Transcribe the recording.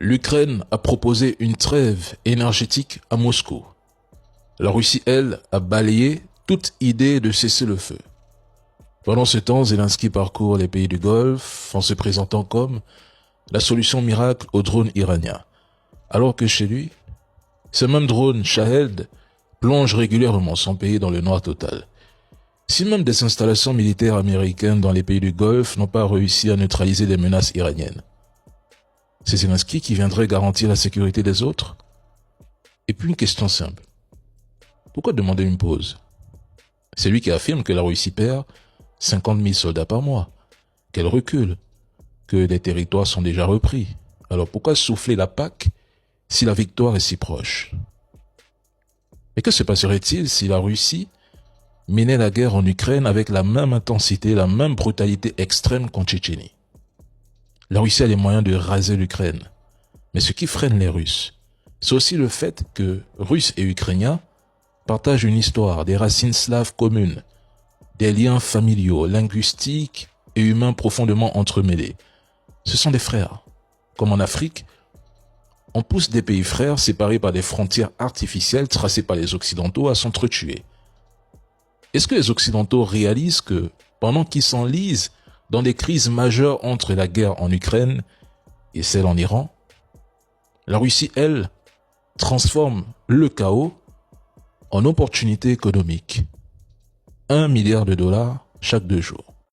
L'Ukraine a proposé une trêve énergétique à Moscou. La Russie, elle, a balayé toute idée de cesser le feu. Pendant ce temps, Zelensky parcourt les pays du Golfe en se présentant comme la solution miracle au drone iranien. Alors que chez lui, ce même drone Shahed plonge régulièrement son pays dans le noir total. Si même des installations militaires américaines dans les pays du Golfe n'ont pas réussi à neutraliser les menaces iraniennes, c'est Zelensky qui viendrait garantir la sécurité des autres? Et puis une question simple. Pourquoi demander une pause? C'est lui qui affirme que la Russie perd 50 000 soldats par mois, qu'elle recule, que les territoires sont déjà repris. Alors pourquoi souffler la Pâque si la victoire est si proche? Mais que se passerait-il si la Russie menait la guerre en Ukraine avec la même intensité, la même brutalité extrême qu'en Tchétchénie? La Russie a les moyens de raser l'Ukraine. Mais ce qui freine les Russes, c'est aussi le fait que Russes et Ukrainiens partagent une histoire, des racines slaves communes, des liens familiaux, linguistiques et humains profondément entremêlés. Ce sont des frères. Comme en Afrique, on pousse des pays frères séparés par des frontières artificielles tracées par les Occidentaux à s'entretuer. Est-ce que les Occidentaux réalisent que, pendant qu'ils s'enlisent dans des crises majeures entre la guerre en Ukraine et celle en Iran, la Russie, elle, transforme le chaos en opportunité économique? 1 milliard de dollars chaque 2 jours.